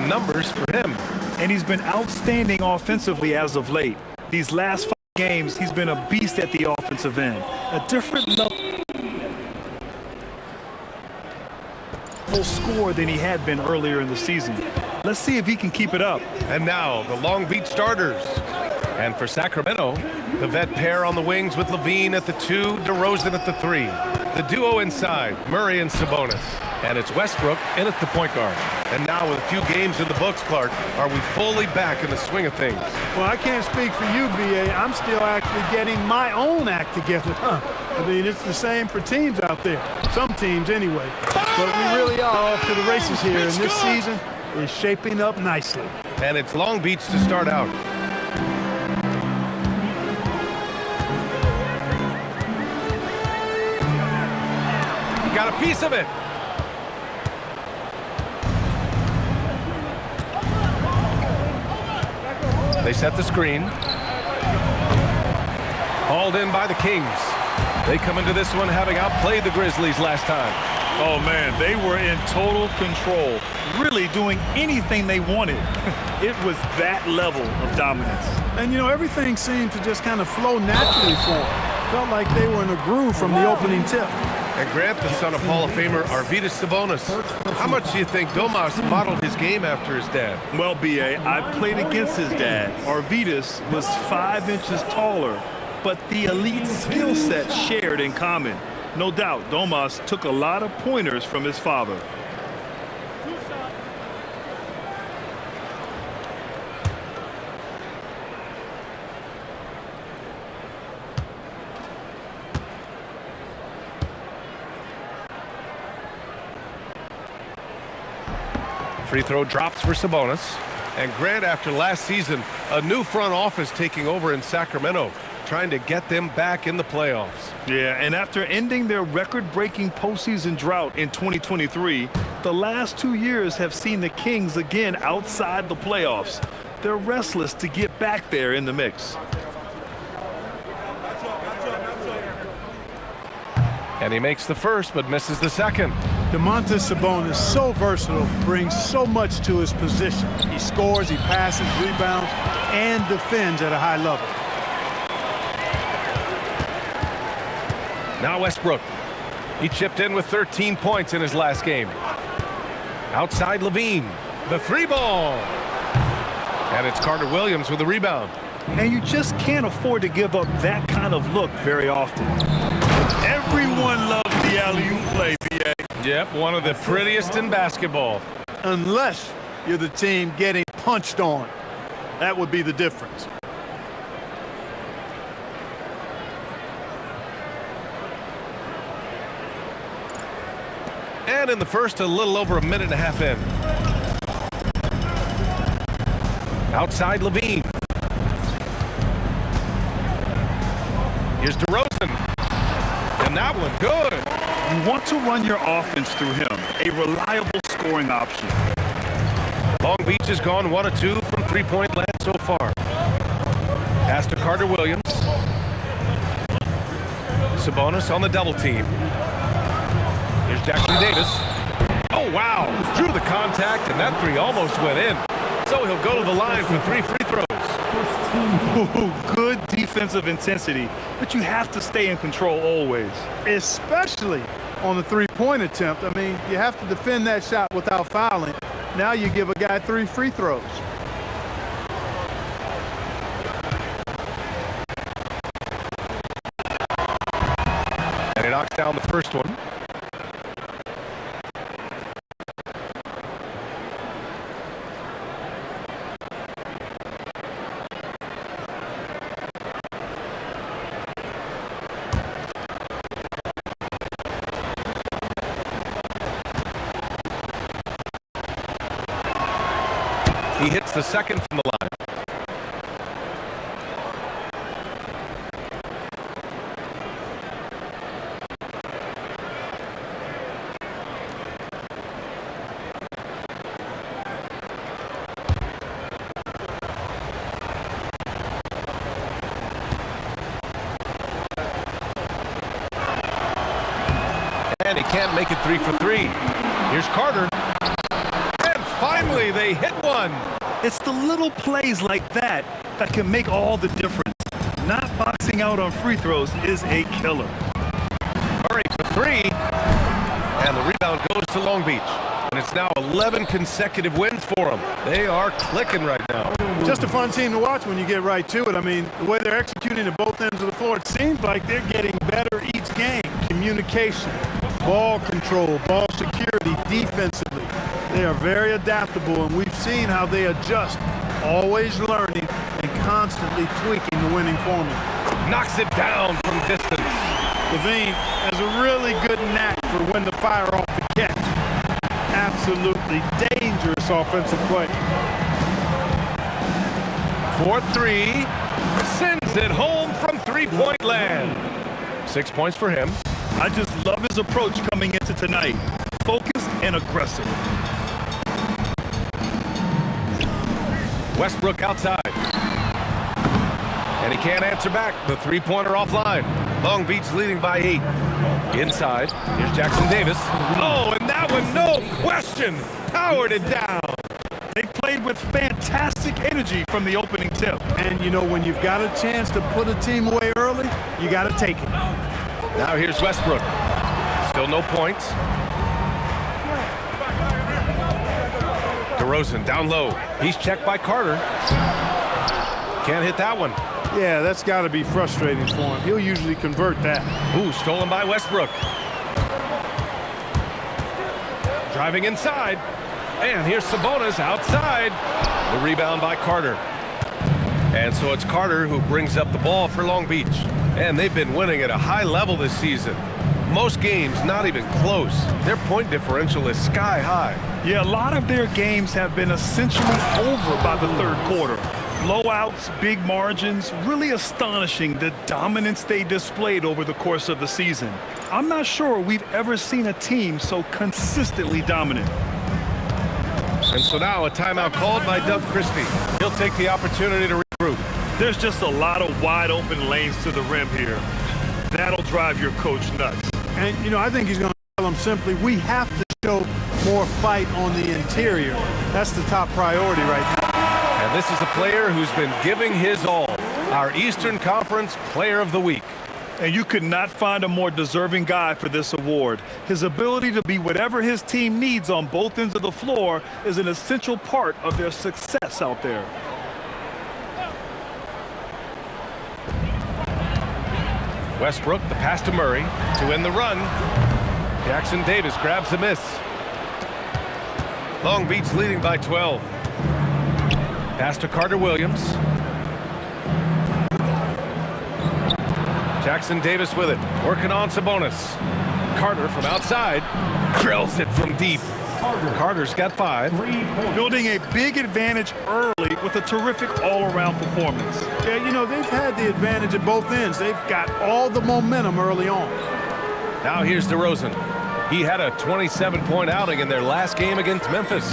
numbers for him. And he's been outstanding offensively as of late. These last 5 games, he's been a beast at the offensive end. A different level score than he had been earlier in the season. Let's see if he can keep it up. And now the Long Beach starters. And for Sacramento, the vet pair on the wings with Levine at the 2, DeRozan at the 3. The duo inside, Murray and Sabonis. And it's Westbrook in at the point guard. And now with a few games in the books, Clark, are we fully back in the swing of things? Well, I can't speak for you, B.A. I'm still actually getting my own act together. I mean, it's the same for teams out there. Some teams anyway. But we really are off to the races here, and this season is shaping up nicely. And it's Long Beach to start out. Got a piece of it. They set the screen. Hauled in by the Kings. They come into this one having outplayed the Grizzlies last time. Oh, man, they were in total control, really doing anything they wanted. It was that level of dominance. And, you know, everything seemed to just kind of flow naturally for them. Felt like they were in a groove from the opening tip. And Grant, the son of Hall of Famer Arvydas Sabonis. How much do you think Domas modeled his game after his dad? Well, B.A., I played against his dad. Arvydas was 5 inches taller, but the elite skill set shared in common. No doubt, Domas took a lot of pointers from his father. Free throw drops for Sabonis. And Grant, after last season, a new front office taking over in Sacramento, trying to get them back in the playoffs. Yeah, and after ending their record-breaking postseason drought in 2023, the last 2 years have seen the Kings again outside the playoffs. They're restless to get back there in the mix. And he makes the first, but misses the second. Domantas Sabonis, so versatile, brings so much to his position. He scores, he passes, rebounds, and defends at a high level. Now Westbrook. He chipped in with 13 points in his last game. Outside Levine. The 3-ball. And it's Carter-Williams with the rebound. And you just can't afford to give up that kind of look very often. Everyone loves the alley-oop play, B.A. Yep, one of the prettiest in basketball. Unless you're the team getting punched on. That would be the difference. And in the first, a little over a minute and a half in. Outside Levine. Here's DeRozan. And that one good. You want to run your offense through him, a reliable scoring option. Long Beach has gone 1 of 2 from three-point land so far. Pass to Carter-Williams. Sabonis on the double team. Here's Jackson Davis. Oh, wow. Drew the contact, and that 3 almost went in. So he'll go to the line for 3 free throws. Ooh, good defensive intensity, but you have to stay in control always. Especially on the three-point attempt. I mean, you have to defend that shot without fouling. Now you give a guy 3 free throws. And he knocks down the first one. He hits the second from the line. And he can't make it 3 for 3. Here's Carter. And finally, quickly. They hit one. It's the little plays like that that can make all the difference. Not boxing out on free throws is a killer. Murray for three. And the rebound goes to Long Beach. And it's now 11 consecutive wins for them. They are clicking right now. Just a fun team to watch when you get right to it. I mean, the way they're executing at both ends of the floor, it seems like they're getting better each game. Communication, ball control, ball security, defensively. They are very adaptable, and we've seen how they adjust, always learning and constantly tweaking the winning formula. Knocks it down from distance. LaVine has a really good knack for when to fire off the catch. Absolutely dangerous offensive play. 4-3. Sends it home from three-point land. 6 points for him. I just love his approach coming into tonight. Focused and aggressive. Westbrook outside. And he can't answer back. The three-pointer offline. Long Beach leading by 8. Inside. Here's Jackson Davis. Oh, and that one, no question, powered it down. They've played with fantastic energy from the opening tip. And, you know, when you've got a chance to put a team away early, you got to take it. Now here's Westbrook. Still no points. DeRozan down low. He's checked by Carter. Can't hit that one. Yeah, that's got to be frustrating for him. He'll usually convert that. Ooh, stolen by Westbrook. Driving inside. And here's Sabonis outside. The rebound by Carter. And so it's Carter who brings up the ball for Long Beach. And they've been winning at a high level this season. Most games not even close. Their point differential is sky high. Yeah, a lot of their games have been essentially over by the third quarter. Blowouts, big margins, really astonishing the dominance they displayed over the course of the season. I'm not sure we've ever seen a team so consistently dominant. And so now a timeout called by Doug Christie. He'll take the opportunity to regroup. There's just a lot of wide open lanes to the rim here. That'll drive your coach nuts. And, you know, I think he's going to tell them simply, we have to show more fight on the interior. That's the top priority right now. And this is a player who's been giving his all. Our Eastern Conference Player of the Week. And you could not find a more deserving guy for this award. His ability to be whatever his team needs on both ends of the floor is an essential part of their success out there. Westbrook, the pass to Murray to end the run. Jackson Davis grabs the miss. Long Beach leading by 12. Pass to Carter-Williams. Jackson Davis with it, working on Sabonis. Carter from outside, drills it from deep. Carter's got 5. Building a big advantage early with a terrific all-around performance. Yeah, you know, they've had the advantage at both ends. They've got all the momentum early on. Now here's DeRozan. He had a 27-point outing in their last game against Memphis.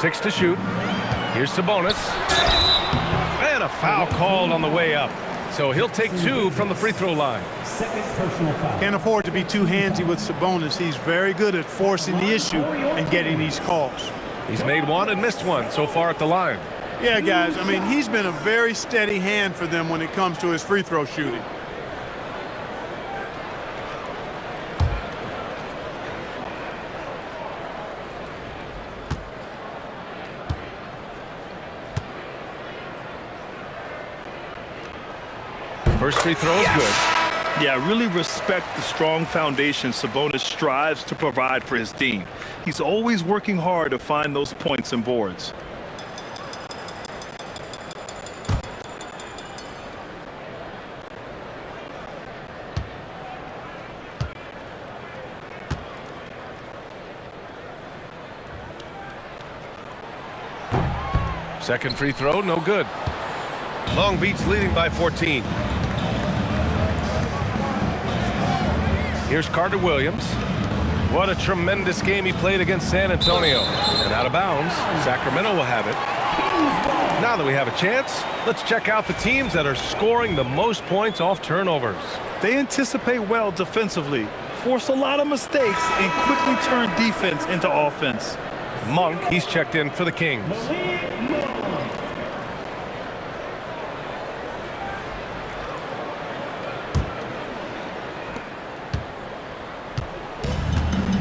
6 to shoot. Here's Sabonis. And a foul called on the way up. So he'll take 2 from the free throw line. Can't afford to be too handsy with Sabonis. He's very good at forcing the issue and getting these calls. He's made 1 and missed 1 so far at the line. Yeah, guys, I mean, he's been a very steady hand for them when it comes to his free throw shooting. First free throw is good. Yeah, really respect the strong foundation Sabonis strives to provide for his team. He's always working hard to find those points and boards. Second free throw, no good. Long Beach leading by 14. Here's Carter-Williams. What a tremendous game he played against San Antonio. And out of bounds, Sacramento will have it. Now that we have a chance, let's check out the teams that are scoring the most points off turnovers. They anticipate well defensively, force a lot of mistakes and quickly turn defense into offense. Monk, he's checked in for the Kings.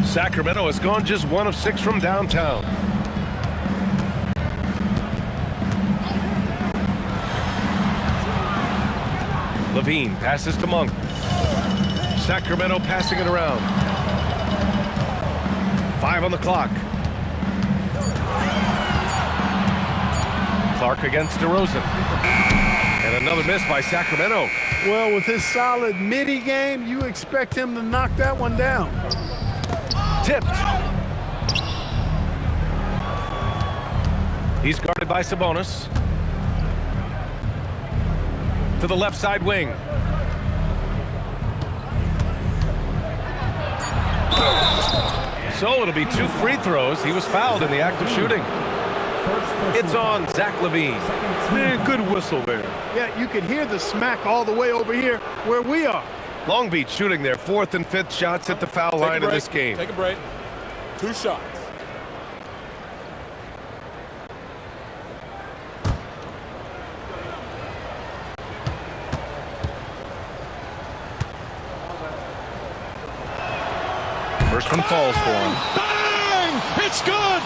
Sacramento has gone just 1 of 6 from downtown. Levine passes to Monk. Sacramento passing it around. 5 on the clock. Clark against DeRozan. And another miss by Sacramento. Well, with his solid midi game, you expect him to knock that one down. Tipped. He's guarded by Sabonis. To the left side wing. So it'll be 2 free throws. He was fouled in the act of shooting. It's on Zach LaVine. Man, good whistle there. Yeah, you could hear the smack all the way over here where we are. Long Beach shooting their 4th and 5th shots at the foul line of this game. Take a break. 2 shots. First one falls for him. Bang! It's good!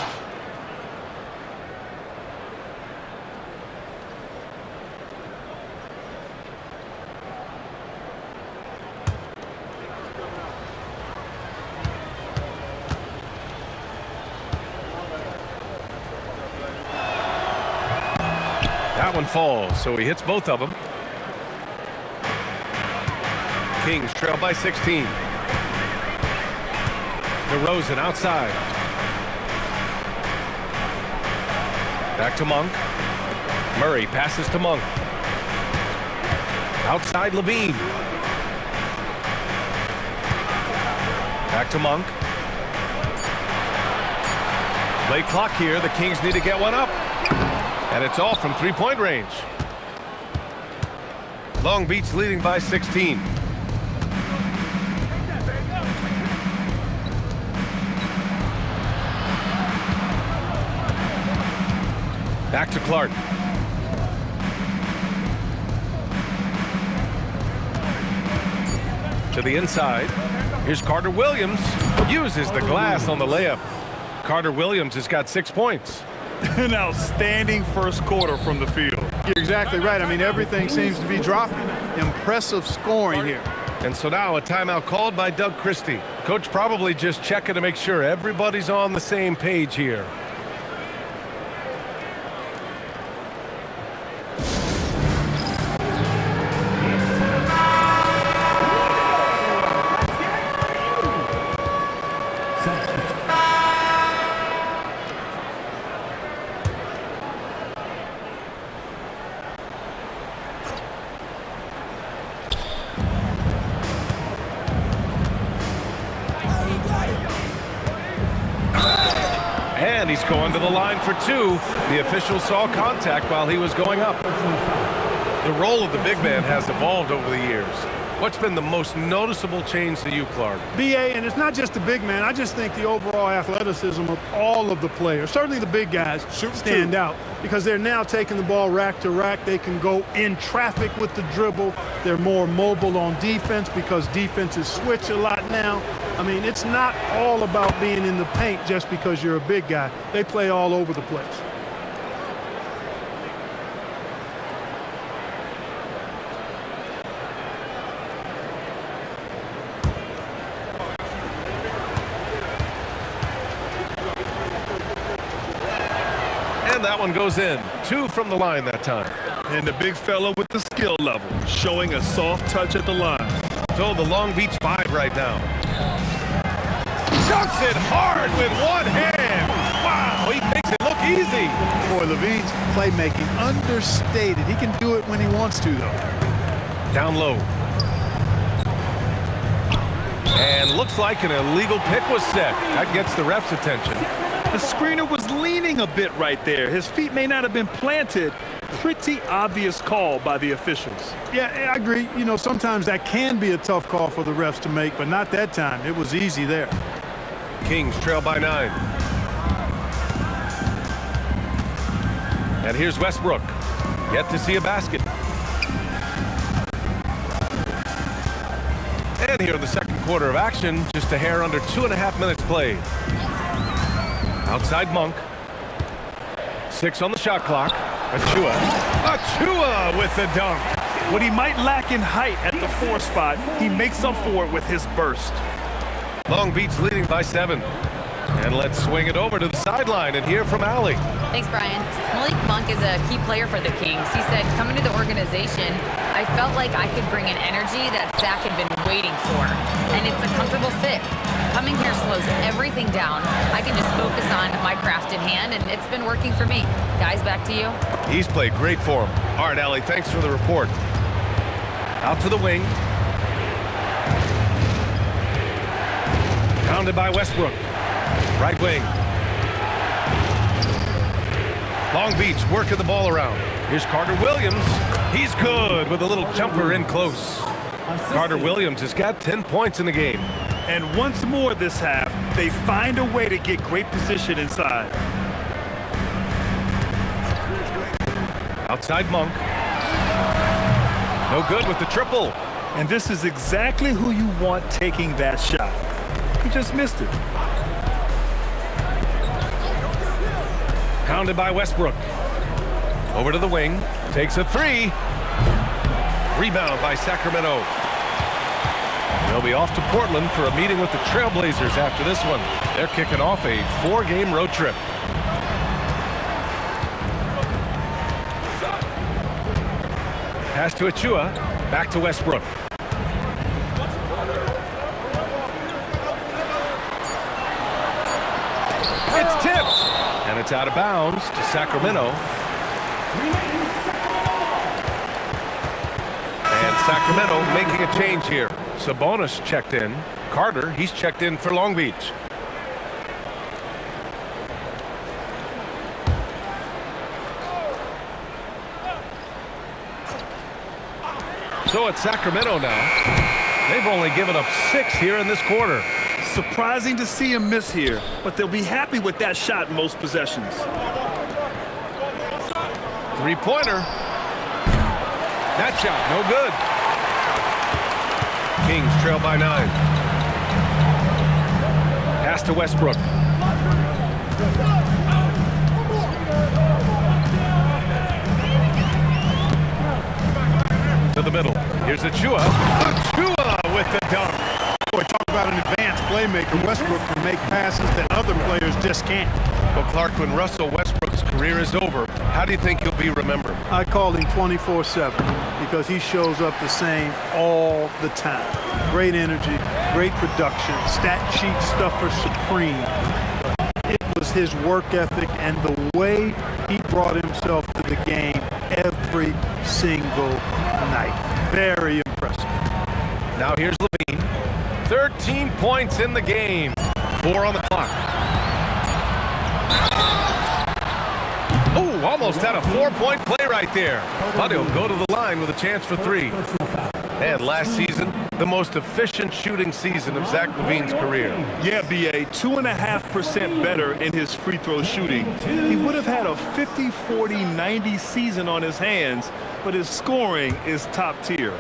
That one falls, so he hits both of them. Kings trail by 16. DeRozan outside. Back to Monk. Murray passes to Monk. Outside Levine. Back to Monk. Late clock here. The Kings need to get one up. And it's all from 3-point range. Long Beach leading by 16. Back to Clark. To the inside. Here's Carter-Williams. Uses the glass on the layup. Carter-Williams has got 6 points. An outstanding first quarter from the field. You're exactly right. I mean, everything seems to be dropping. Impressive scoring here. And so now a timeout called by Doug Christie. Coach probably just checking to make sure everybody's on the same page here. And he's going to the line for 2. The official saw contact while he was going up. The role of the big man has evolved over the years. What's been the most noticeable change to you, Clark? BA, and it's not just the big man. I just think the overall athleticism of all of the players, certainly the big guys, stand out because they're now taking the ball rack to rack. They can go in traffic with the dribble. They're more mobile on defense because defenses switch a lot now. I mean, it's not all about being in the paint just because you're a big guy. They play all over the place. And that one goes in. 2 from the line that time. And the big fella with the skill level, showing a soft touch at the line. So the Long Beach 5 right now. Dunks it hard with one hand. Wow, he makes it look easy. Boy, Levine's playmaking understated. He can do it when he wants to, though. Down low. And looks like an illegal pick was set. That gets the ref's attention. The screener was leaning a bit right there. His feet may not have been planted, pretty obvious call by the officials. Yeah, I agree. You know, sometimes that can be a tough call for the refs to make, but not that time. It was easy there. Kings trail by 9. And here's Westbrook. Yet to see a basket. And here in the second quarter of action, just a hair under 2.5 minutes played. Outside Monk. 6 on the shot clock. Achua with the dunk. What he might lack in height at the 4 spot, he makes up for it with his burst. Long Beach leading by 7. And let's swing it over to the sideline and hear from Allie. Thanks, Brian. Malik Monk is a key player for the Kings. He said, coming to the organization, I felt like I could bring an energy that Zach had been waiting for. And it's a comfortable fit. Coming here slows everything down. I can just focus on my craft in hand, and it's been working for me. Guys, back to you. He's played great for him. All right, Allie, thanks for the report. Out to the wing. Pounded by Westbrook. Right wing. Long Beach working the ball around. Here's Carter-Williams. He's good with a little jumper in close. Carter-Williams has got 10 points in the game. And once more this half, they find a way to get great position inside. Outside Monk. No good with the triple. And this is exactly who you want taking that shot. He just missed it. Pounded by Westbrook. Over to the wing. Takes a 3. Rebound by Sacramento. They'll be off to Portland for a meeting with the Trailblazers after this one. They're kicking off a 4-game road trip. Pass to Achua. Back to Westbrook. It's tipped. And it's out of bounds to Sacramento. And Sacramento making a change here. Sabonis checked in. Carter, he's checked in for Long Beach. So it's Sacramento now. They've only given up 6 here in this quarter. Surprising to see him miss here, but they'll be happy with that shot most possessions. Three-pointer. That shot, no good. Kings trail by 9. Pass to Westbrook. To the middle. Here's Achua. Achua with the dunk. Boy, talk about an advanced playmaker. Westbrook can make passes that other players just can't. Well, Clark, when Russell Westbrook's career is over, how do you think he'll be remembered? I call him 24/7 because he shows up the same all the time. Great energy, great production, stat sheet stuffer supreme. It was his work ethic and the way he brought himself to the game every single night. Very impressive. Now here's Levine. 13 points in the game. 4 on the clock. Oh, almost had a 4-point play right there. But he'll go to the line with a chance for 3. And last season, the most efficient shooting season of Zach LaVine's career. Yeah, BA, 2.5% better in his free throw shooting. He would have had a 50, 40, 90 season on his hands, but his scoring is top tier.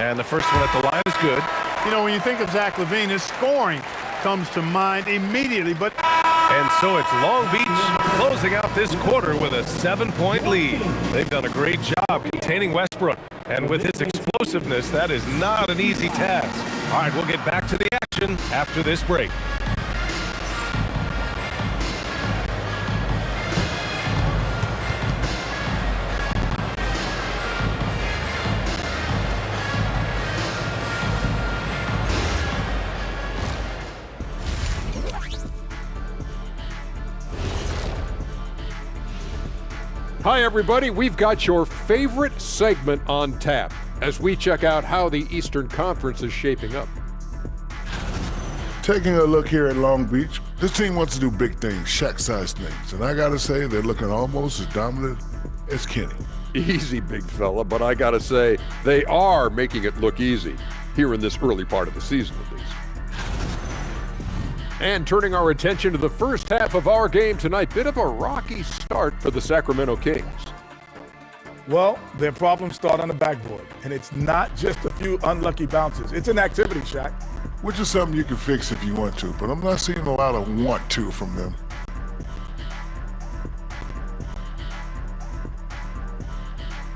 And the first one at the line is good. You know, when you think of Zach LaVine, his scoring comes to mind immediately, but... And so it's Long Beach closing out this quarter with a 7-point lead. They've done a great job containing Westbrook. And with his explosiveness, that is not an easy task. All right, we'll get back to the action after this break. Hi, everybody. We've got your favorite segment on tap as we check out how the Eastern Conference is shaping up. Taking a look here at Long Beach, this team wants to do big things, Shaq-sized things. And I got to say, they're looking almost as dominant as Kenny. Easy, big fella, but I got to say, they are making it look easy here in this early part of the season, at least. And turning our attention to the first half of our game tonight, bit of a rocky start for the Sacramento Kings. Well, their problems start on the backboard, and it's not just a few unlucky bounces. It's an activity, Shaq. Which is something you can fix if you want to, but I'm not seeing a lot of want to from them.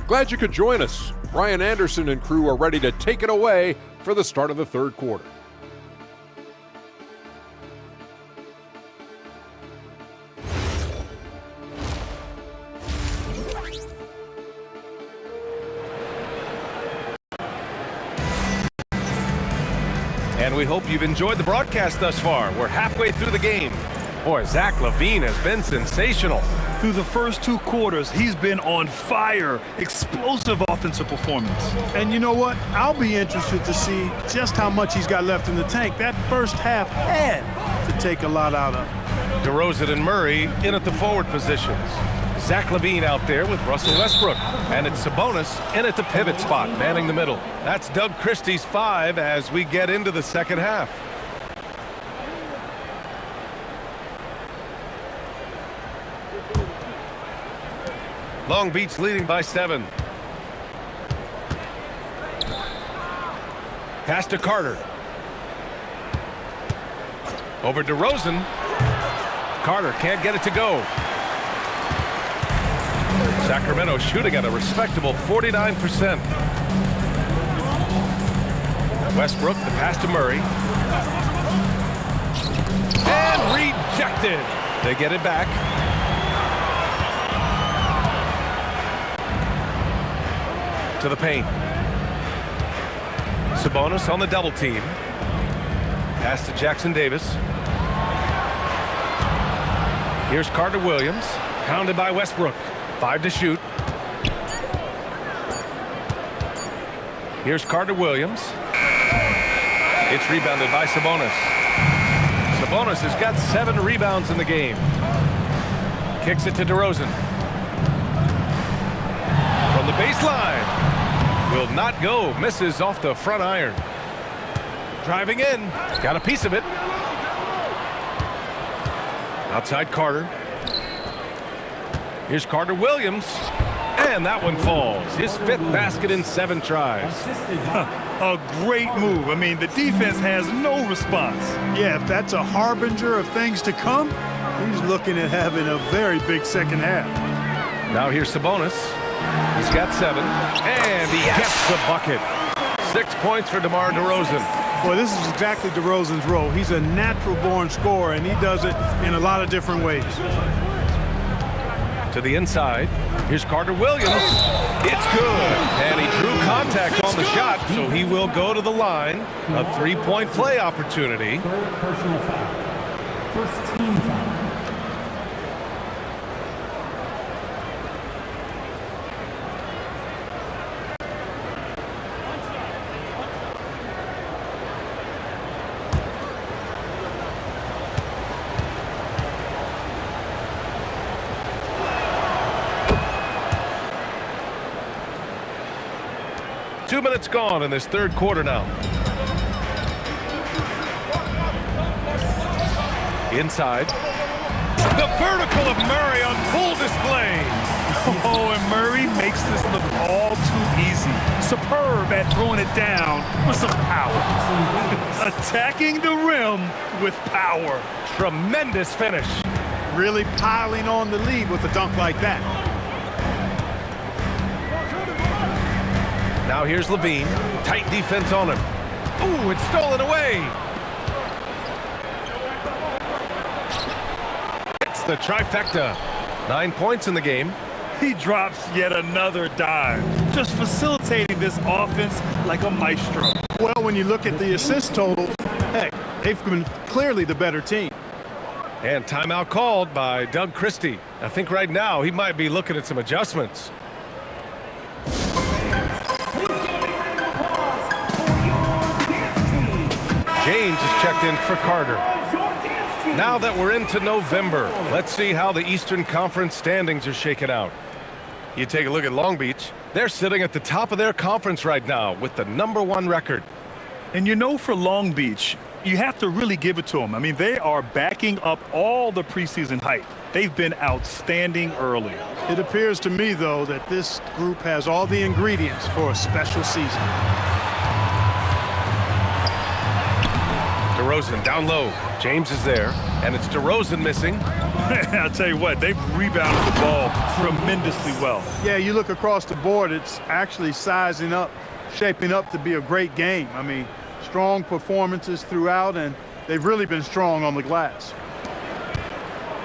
Glad you could join us. Brian Anderson and crew are ready to take it away for the start of the third quarter. And we hope you've enjoyed the broadcast thus far. We're halfway through the game. Boy, Zach LaVine has been sensational. Through the first 2 quarters, he's been on fire. Explosive offensive performance. And you know what? I'll be interested to see just how much he's got left in the tank. That first half had to take a lot out of. DeRozan and Murray in at the forward positions. Zach LaVine out there with Russell Westbrook. And it's Sabonis in at the pivot spot, manning the middle. That's Doug Christie's 5 as we get into the second half. Long Beach leading by 7. Pass to Carter. Over DeRozan. Carter can't get it to go. Sacramento shooting at a respectable 49%. Westbrook, the pass to Murray. And rejected. They get it back. To the paint. Sabonis on the double team. Pass to Jackson Davis. Here's Carter-Williams. Pounded by Westbrook. 5 to shoot. Here's Carter-Williams. It's rebounded by Sabonis. Sabonis has got 7 rebounds in the game. Kicks it to DeRozan. From the baseline. Will not go. Misses off the front iron. Driving in. Got a piece of it. Outside Carter. Here's Carter-Williams. And that one falls. His 5th basket in 7 tries. A great move. I mean, the defense has no response. Yeah, if that's a harbinger of things to come, he's looking at having a very big second half. Now here's Sabonis. He's got 7. And he gets the bucket. 6 points for DeMar DeRozan. Boy, this is exactly DeRozan's role. He's a natural-born scorer, and he does it in a lot of different ways. To the inside. Here's Carter-Williams. It's good. And he drew contact on the shot, so he will go to the line. A 3-point play opportunity. Third personal foul. First team foul. Two minutes gone in this third quarter now. Inside. The vertical of Murray on full display. Oh, and Murray makes this look all too easy. Superb at throwing it down with some power. Attacking the rim with power. Tremendous finish. Really piling on the lead with a dunk like that. Now here's LaVine. Tight defense on him. Ooh, it's stolen away. It's the trifecta. 9 points in the game. He drops yet another dime, just facilitating this offense like a maestro. Well, when you look at the assist totals, heck, they've been clearly the better team. And timeout called by Doug Christie. I think right now he might be looking at some adjustments. James is checked in for Carter. Now that we're into November, let's see how the Eastern Conference standings are shaken out. You take a look at Long Beach. They're sitting at the top of their conference right now with the #1 record. And you know, for Long Beach, you have to really give it to them. I mean, they are backing up all the preseason hype. They've been outstanding early. It appears to me, though, that this group has all the ingredients for a special season. DeRozan down low. James is there, and it's DeRozan missing. I'll tell you what, they've rebounded the ball tremendously well. Yeah, you look across the board, it's actually sizing up, shaping up to be a great game. I mean, strong performances throughout, and they've really been strong on the glass.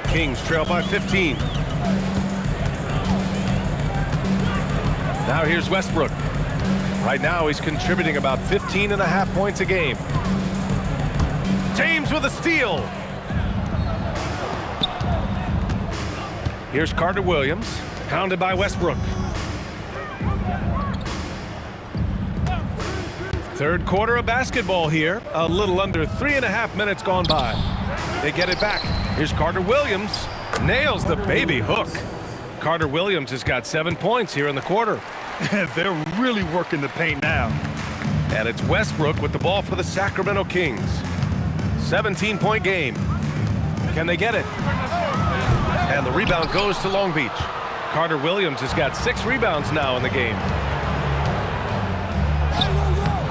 Kings trail by 15. Now here's Westbrook. Right now he's contributing about 15.5 points a game. James with a steal. Here's Carter-Williams, pounded by Westbrook. Third quarter of basketball here. A little under 3.5 minutes gone by. They get it back. Here's Carter-Williams. Nails the baby hook. Carter-Williams has got 7 points here in the quarter. They're really working the paint now. And it's Westbrook with the ball for the Sacramento Kings. 17-point game. Can they get it? And the rebound goes to Long Beach. Carter-Williams has got 6 rebounds now in the game.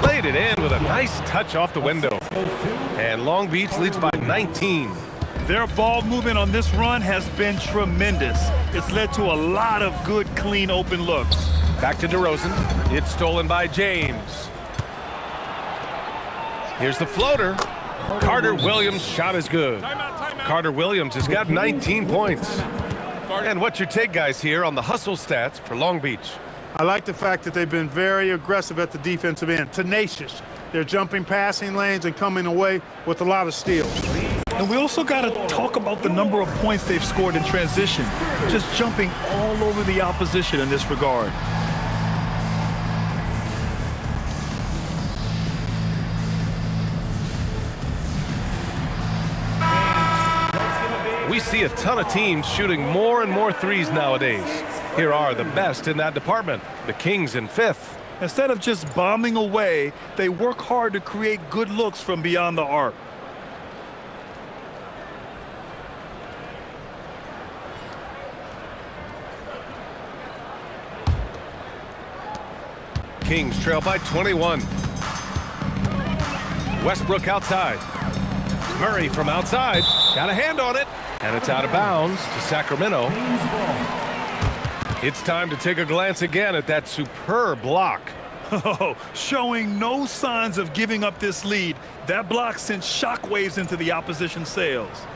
Laid it in with a nice touch off the window. And Long Beach leads by 19. Their ball movement on this run has been tremendous. It's led to a lot of good, clean, open looks. Back to DeRozan. It's stolen by James. Here's the floater. Carter-Williams' shot is good. Carter-Williams has got 19 points. And what's your take, guys, here on the hustle stats for Long Beach? I like the fact that they've been very aggressive at the defensive end, tenacious. They're jumping passing lanes and coming away with a lot of steals. And we also got to talk about the number of points they've scored in transition, just jumping all over the opposition in this regard. We see a ton of teams shooting more and more threes nowadays. Here are the best in that department, the Kings in 5th. Instead of just bombing away, they work hard to create good looks from beyond the arc. Kings trail by 21. Westbrook outside. Murray from outside. Got a hand on it. And it's out of bounds to Sacramento. It's time to take a glance again at that superb block. Oh, showing no signs of giving up this lead. That block sent shockwaves into the opposition sails.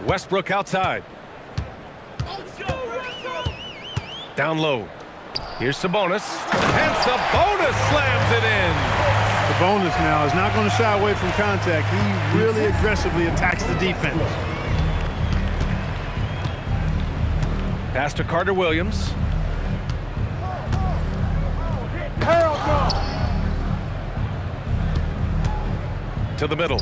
Westbrook outside. Down low. Here's Sabonis. And Sabonis slams it in. Sabonis now is not going to shy away from contact. He really aggressively attacks the defense. Pass to Carter-Williams. To the middle.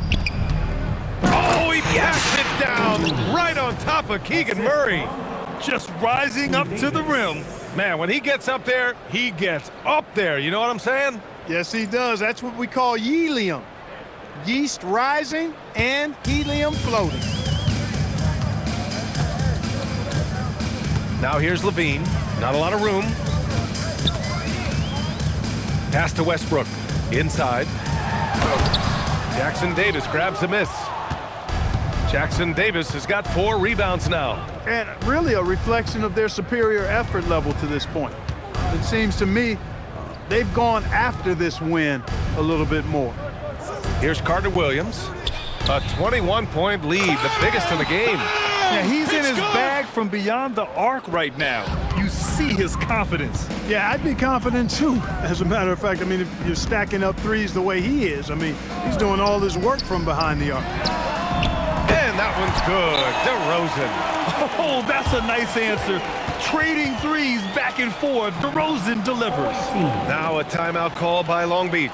Oh, he backs it down right on top of Keegan Murray. Just rising up to the rim. Man, when he gets up there, he gets up there. You know what I'm saying? Yes, he does. That's what we call helium. Yeast rising and helium floating. Now here's Levine. Not a lot of room. Pass to Westbrook. Inside. Jackson Davis grabs the miss. Jackson Davis has got 4 rebounds now. And really a reflection of their superior effort level to this point. It seems to me they've gone after this win a little bit more. Here's Carter-Williams. A 21-point lead, the biggest in the game. Yeah, he's in his bag from beyond the arc right now. You see see his confidence. Yeah, I'd be confident too. As a matter of fact, I mean, if you're stacking up threes the way he is, I mean, he's doing all his work from behind the arc. And that one's good. DeRozan. Oh, that's a nice answer. Trading threes back and forth. DeRozan delivers. Now a timeout call by Long Beach.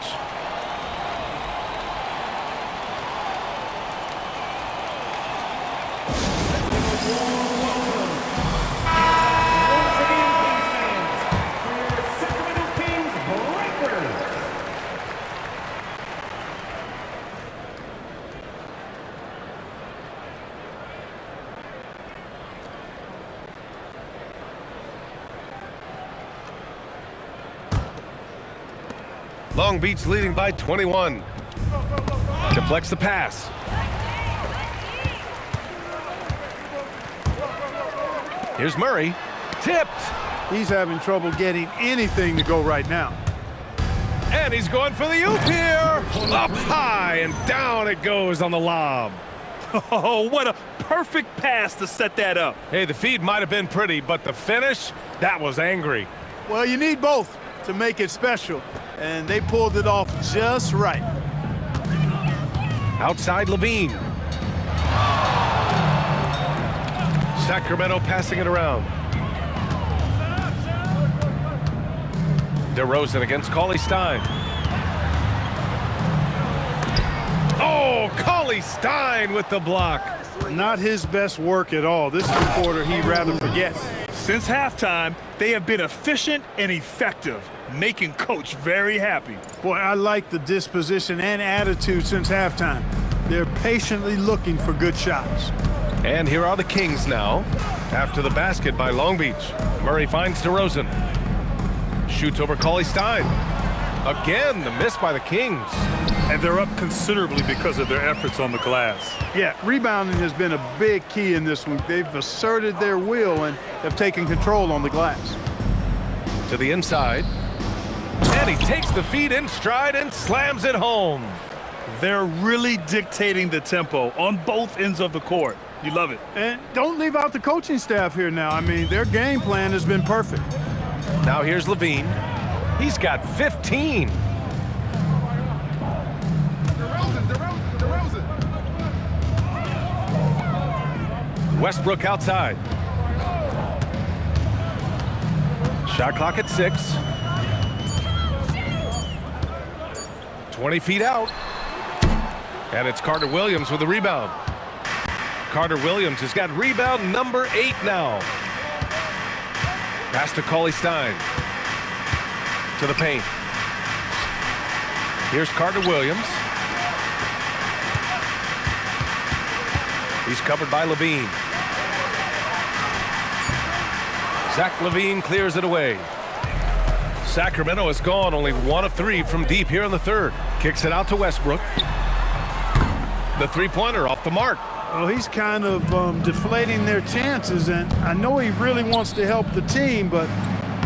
Long Beach leading by 21. Deflects the pass. Here's Murray. Tipped. He's having trouble getting anything to go right now. And he's going for the oop here. Up high and down it goes on the lob. Oh, what a perfect pass to set that up. Hey, the feed might have been pretty, but the finish, that was angry. Well, you need both to make it special, and they pulled it off just right. Outside Levine. Sacramento passing it around. DeRozan against Cauley Stein. Oh, Cauley Stein with the block. Not his best work at all. This is the quarter he'd rather forget. Since halftime, they have been efficient and effective, making Coach very happy. Boy, I like the disposition and attitude since halftime. They're patiently looking for good shots. And here are the Kings now. After the basket by Long Beach. Murray finds DeRozan. Shoots over Cauley Stein. Again, the miss by the Kings. And they're up considerably because of their efforts on the glass. Yeah, rebounding has been a big key in this one. They've asserted their will and have taken control on the glass. To the inside. And he takes the feed in stride and slams it home. They're really dictating the tempo on both ends of the court. You love it. And don't leave out the coaching staff here now. I mean, their game plan has been perfect. Now here's Levine. He's got 15. Westbrook outside. Shot clock at 6. 20 feet out. And it's Carter-Williams with the rebound. Carter-Williams has got rebound number 8 now. Pass to Cauley Stein. To the paint. Here's Carter-Williams. He's covered by Levine. Zach LaVine clears it away. Sacramento has gone only 1 of 3 from deep here in the third. Kicks it out to Westbrook. The three-pointer off the mark. Well, he's kind of deflating their chances, and I know he really wants to help the team, but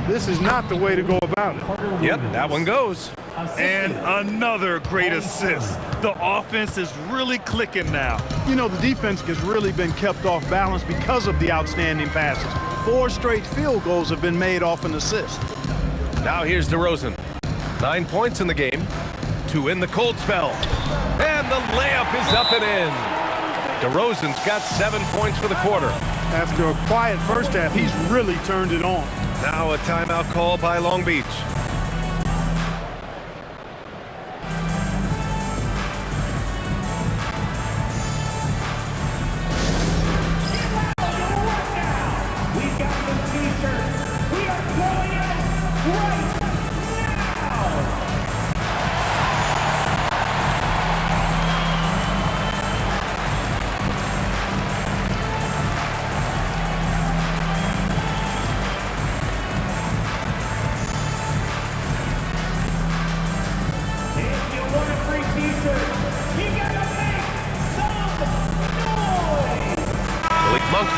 this is not the way to go about it. Yep, that one goes. And another great assist. The offense is really clicking now. You know, the defense has really been kept off balance because of the outstanding passes. 4 straight field goals have been made off an assist. Now here's DeRozan. 9 points in the game. 2 in the cold spell. And the layup is up and in. DeRozan's got 7 points for the quarter. After a quiet first half, he's really turned it on. Now a timeout call by Long Beach.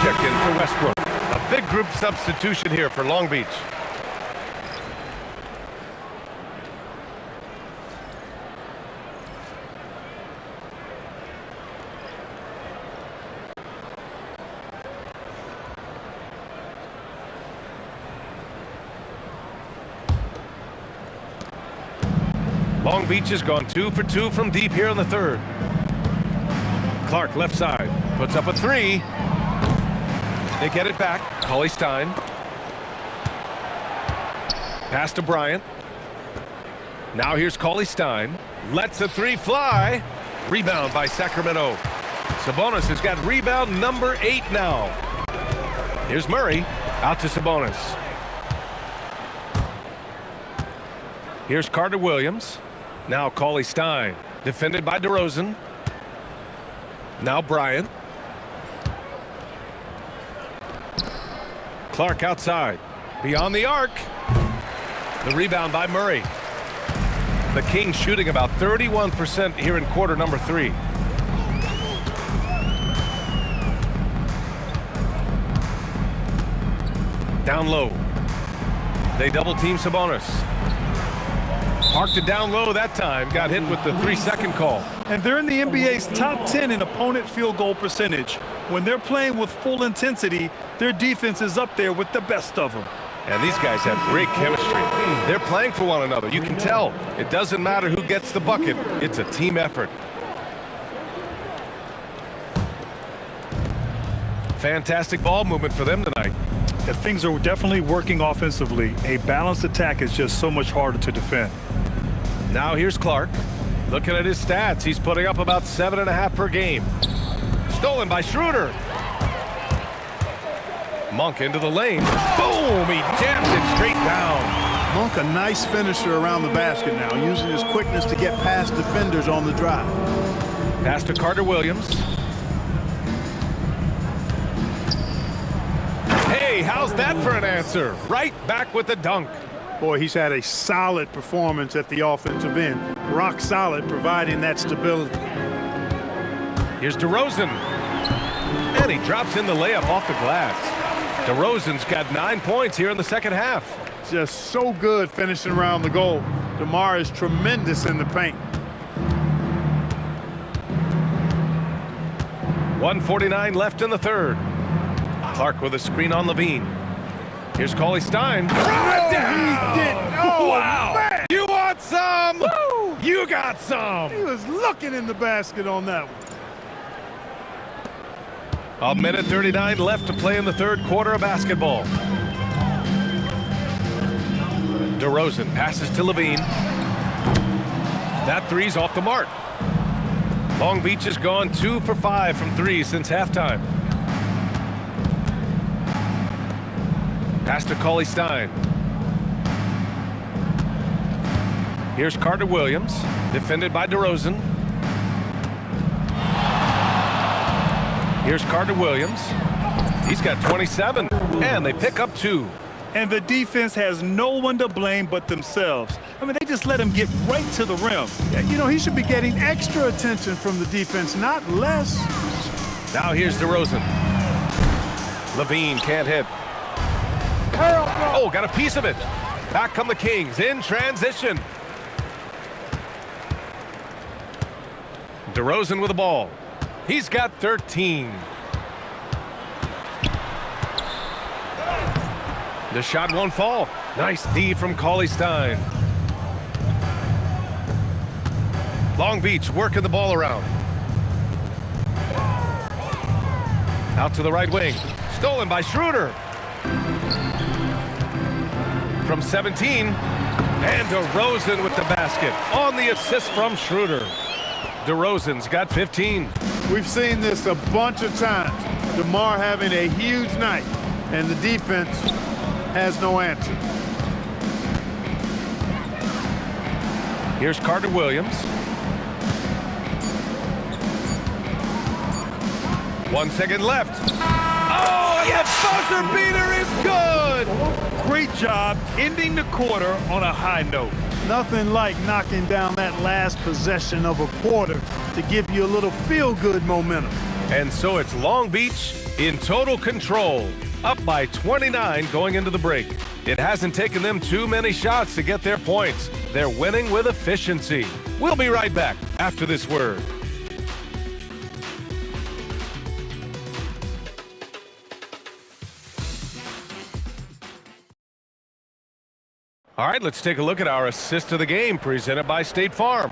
Checked in for Westbrook. A big group substitution here for Long Beach. Long Beach has gone 2 for 2 from deep here in the third. Clark left side, puts up a three. They get it back. Cauley-Stein. Pass to Bryant. Now here's Cauley-Stein. Lets a three fly. Rebound by Sacramento. Sabonis has got rebound number 8 now. Here's Murray. Out to Sabonis. Here's Carter-Williams. Now Cauley-Stein. Defended by DeRozan. Now Bryant. Clark outside. Beyond the arc. The rebound by Murray. The Kings shooting about 31% here in quarter number 3. Down low. They double team Sabonis. Parked it down low that time. Got hit with the 3-second call. And they're in the NBA's top 10 in opponent field goal percentage. When they're playing with full intensity, their defense is up there with the best of them. And these guys have great chemistry. They're playing for one another. You can tell. It doesn't matter who gets the bucket. It's a team effort. Fantastic ball movement for them tonight. If things are definitely working offensively, a balanced attack is just so much harder to defend. Now here's Clark. Looking at his stats, he's putting up about 7.5 per game. Stolen by Schroeder. Monk into the lane. Boom! He jams it straight down. Monk, a nice finisher around the basket now, using his quickness to get past defenders on the drive. Pass to Carter-Williams. Hey, how's that for an answer? Right back with the dunk. Boy, he's had a solid performance at the offensive end. Rock solid, providing that stability. Here's DeRozan. And he drops in the layup off the glass. DeRozan's got 9 points here in the second half. Just so good finishing around the goal. DeMar is tremendous in the paint. 1:49 left in the third. Clark with a screen on Levine. Here's Cauley-Stein. Oh, wow! Man. You want some? Woo! You got some! He was looking in the basket on that one. 1:39 left to play in the third quarter of basketball. DeRozan passes to Levine. That three's off the mark. Long Beach has gone 2 for 5 from 3 since halftime. Pass to Cauley-Stein. Here's Carter-Williams, defended by DeRozan. Here's Carter-Williams. He's got 27, and they pick up 2. And the defense has no one to blame but themselves. I mean, they just let him get right to the rim. Yeah, you know, he should be getting extra attention from the defense, not less. Now here's DeRozan. Levine can't hit. Oh, got a piece of it. Back come the Kings in transition. DeRozan with the ball. He's got 13. The shot won't fall. Nice D from Cauley-Stein. Long Beach working the ball around. Out to the right wing. Stolen by Schroeder. From 17. And DeRozan with the basket. On the assist from Schroeder. DeRozan's got 15. We've seen this a bunch of times. DeMar having a huge night, and the defense has no answer. Here's Carter-Williams. 1 second left. Oh, the buzzer beater is good! Great job ending the quarter on a high note. Nothing like knocking down that last possession of a quarter to give you a little feel-good momentum. And so it's Long Beach in total control, up by 29 going into the break. It hasn't taken them too many shots to get their points. They're winning with efficiency. We'll be right back after this word. All right, let's take a look at our assist of the game presented by State Farm.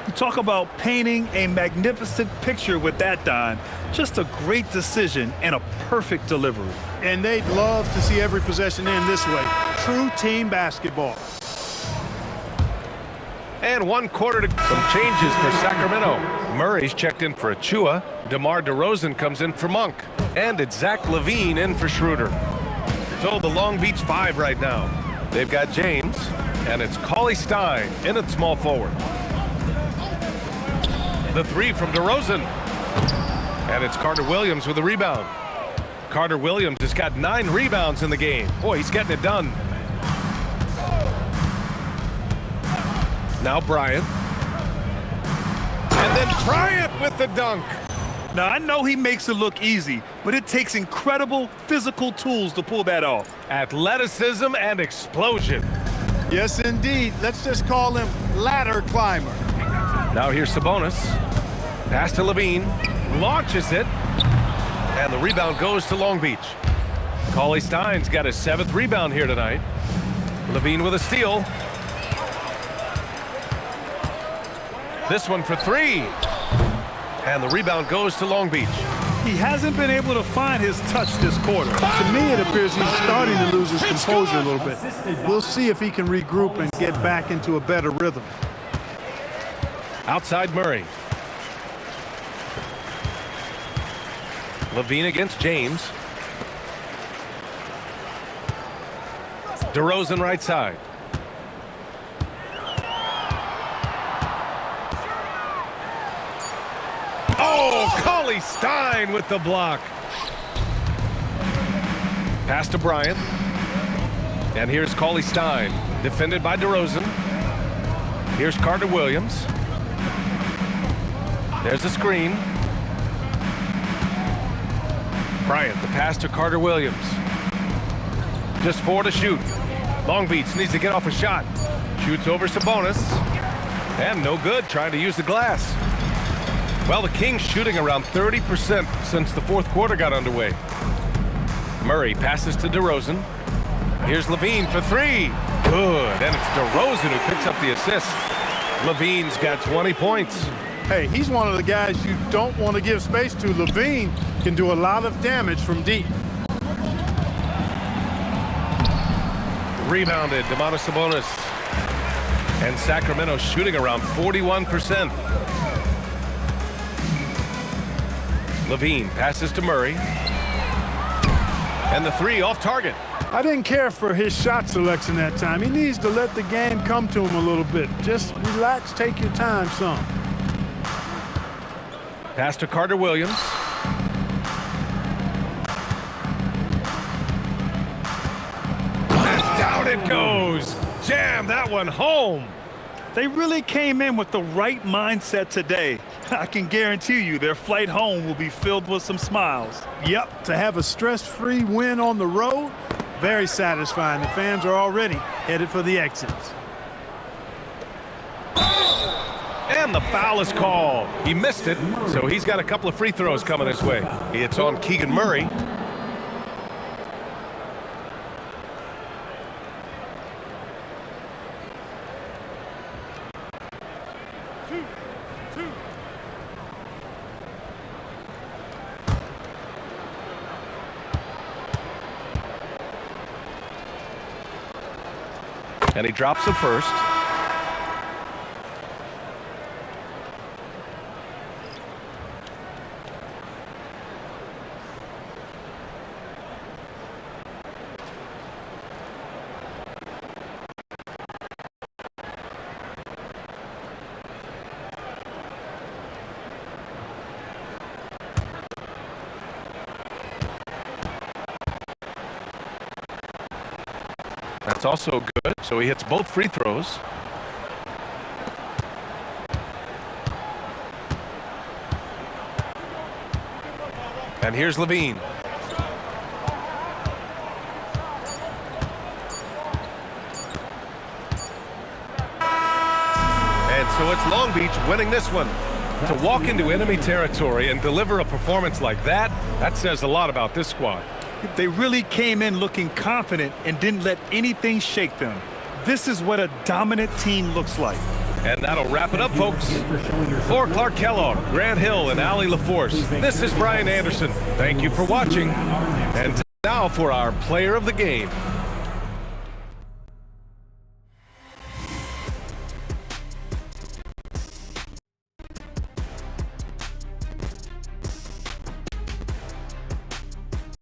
You talk about painting a magnificent picture with that, Don. Just a great decision and a perfect delivery. And they'd love to see every possession end this way. True team basketball. And 1 quarter to some changes for Sacramento. Murray's checked in for Achua. DeMar DeRozan comes in for Monk. And it's Zach LaVine in for Schroeder. So the Long Beach 5 right now. They've got James, and it's Cauley Stein in at small forward. The 3 from DeRozan. And it's Carter-Williams with a rebound. Carter-Williams has got 9 rebounds in the game. Boy, he's getting it done. Now Bryant. And then Bryant with the dunk. Now, I know he makes it look easy, but it takes incredible physical tools to pull that off. Athleticism and explosion. Yes, indeed. Let's just call him ladder climber. Now here's Sabonis. Pass to LaVine. Launches it. And the rebound goes to Long Beach. Cauley Stein's got his 7th rebound here tonight. LaVine with a steal. This one for 3. And the rebound goes to Long Beach. He hasn't been able to find his touch this quarter. To me, it appears he's starting to lose his composure a little bit. We'll see if he can regroup and get back into a better rhythm. Outside Murray. LaVine against James. DeRozan right side. Oh, Cauley Stein with the block. Pass to Bryant. And here's Cauley Stein, defended by DeRozan. Here's Carter-Williams. There's the screen. Bryant, the pass to Carter-Williams. Just 4 to shoot. Long Beach needs to get off a shot. Shoots over Sabonis. And no good, trying to use the glass. Well, the Kings shooting around 30% since the 4th quarter got underway. Murray passes to DeRozan. Here's LaVine for 3. Good, and it's DeRozan who picks up the assist. LaVine's got 20 points. Hey, he's one of the guys you don't want to give space to. LaVine can do a lot of damage from deep. Rebounded, Domantas Sabonis. And Sacramento shooting around 41%. LaVine passes to Murray. And the 3 off target. I didn't care for his shot selection that time. He needs to let the game come to him a little bit. Just relax, take your time some. Pass to Carter-Williams. And down it goes. Jam that one home. They really came in with the right mindset today. I can guarantee you their flight home will be filled with some smiles. Yep, to have a stress-free win on the road, very satisfying. The fans are already headed for the exits. And the foul is called. He missed it, so he's got a couple of free throws coming his way. It's on Keegan Murray. And he drops the first. That's also good, so he hits both free throws. And here's LaVine. And so it's Long Beach winning this one. To walk into enemy territory and deliver a performance like that, that says a lot about this squad. They really came in looking confident and didn't let anything shake them. This is what a dominant team looks like. And that'll wrap it up, folks. For Clark Kellogg, Grant Hill, and Allie LaForce, this is Brian Anderson. Thank you for watching. And now for our player of the game.